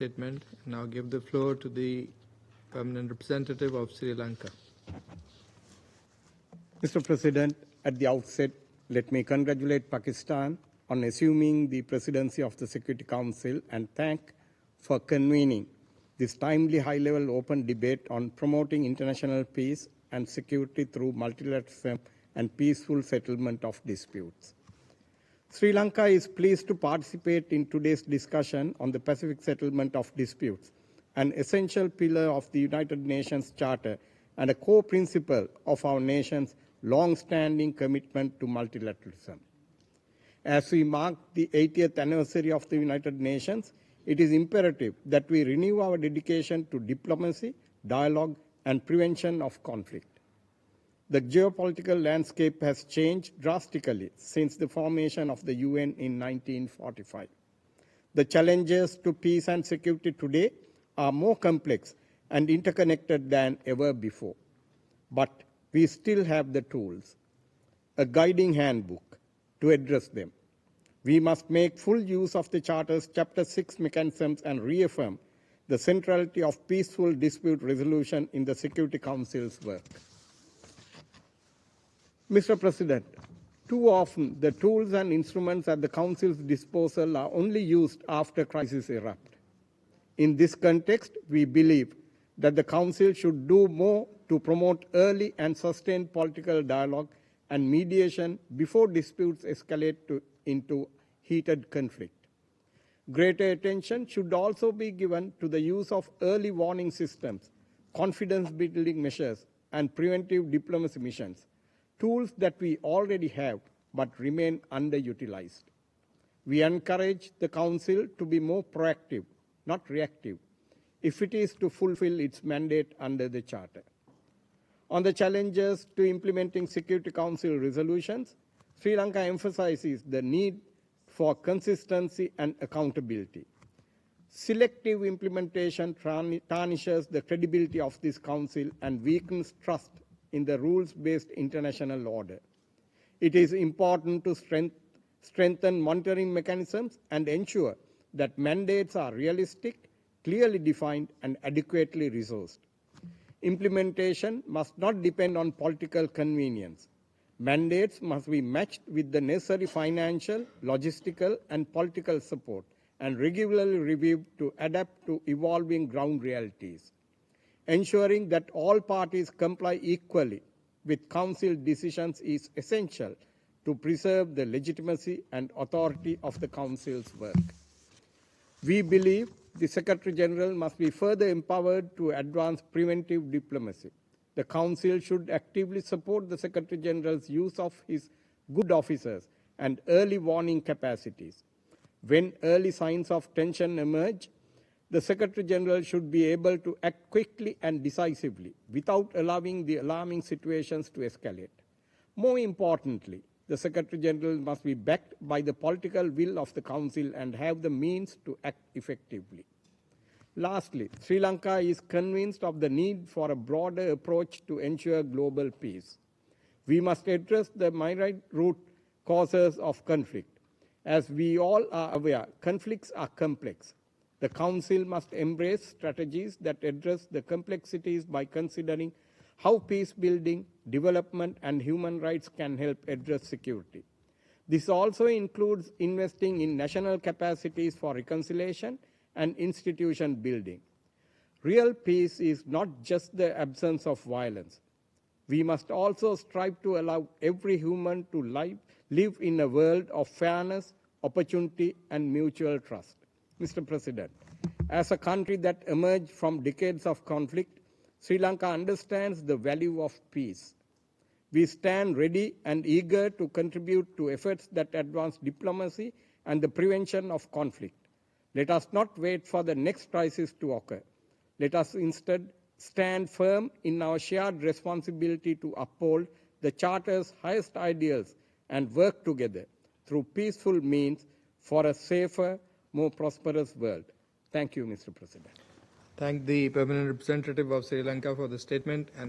Statement. Now give the floor to the permanent representative of Sri Lanka. Mr. President, at the outset, let me congratulate Pakistan on assuming the presidency of the Security Council and thank for convening this timely high-level open debate on promoting international peace and security through multilateralism and peaceful settlement of disputes. Sri Lanka is pleased to participate in today's discussion on the Pacific settlement of disputes, an essential pillar of the United Nations Charter and a core principle of our nation's long-standing commitment to multilateralism. As we mark the 80th anniversary of the United Nations, it is imperative that we renew our dedication to diplomacy, dialogue, and prevention of conflict. The geopolitical landscape has changed drastically since the formation of the UN in 1945. The challenges to peace and security today are more complex and interconnected than ever before. But we still have the tools, a guiding handbook to address them. We must make full use of the Charter's Chapter 6 mechanisms and reaffirm the centrality of peaceful dispute resolution in the Security Council's work. Mr. President, too often the tools and instruments at the Council's disposal are only used after crises erupt. In this context, we believe that the Council should do more to promote early and sustained political dialogue and mediation before disputes escalate into heated conflict. Greater attention should also be given to the use of early warning systems, confidence-building measures, and preventive diplomacy missions, tools that we already have but remain underutilized. We encourage the Council to be more proactive, not reactive, if it is to fulfill its mandate under the Charter. On the challenges to implementing Security Council resolutions, Sri Lanka emphasizes the need for consistency and accountability. Selective implementation tarnishes the credibility of this Council and weakens trust in the rules-based international order. It is important to strengthen monitoring mechanisms and ensure that mandates are realistic, clearly defined, and adequately resourced. Implementation must not depend on political convenience. Mandates must be matched with the necessary financial, logistical, and political support and regularly reviewed to adapt to evolving ground realities. Ensuring that all parties comply equally with Council decisions is essential to preserve the legitimacy and authority of the Council's work. We believe the Secretary General must be further empowered to advance preventive diplomacy. The Council should actively support the Secretary General's use of his good officers and early warning capacities. When early signs of tension emerge, the Secretary General should be able to act quickly and decisively without allowing the alarming situations to escalate. More importantly, the Secretary General must be backed by the political will of the Council and have the means to act effectively. Lastly, Sri Lanka is convinced of the need for a broader approach to ensure global peace. We must address the myriad root causes of conflict. As we all are aware, conflicts are complex. The Council must embrace strategies that address the complexities by considering how peace building, development, and human rights can help address security. This also includes investing in national capacities for reconciliation and institution building. Real peace is not just the absence of violence. We must also strive to allow every human to live in a world of fairness, opportunity, and mutual trust. Mr. President, as a country that emerged from decades of conflict, Sri Lanka understands the value of peace. We stand ready and eager to contribute to efforts that advance diplomacy and the prevention of conflict. Let us not wait for the next crisis to occur. Let us instead stand firm in our shared responsibility to uphold the Charter's highest ideals and work together through peaceful means for a safer, more prosperous world. Thank you, Mr. President. Thank the permanent representative of Sri Lanka for the statement. And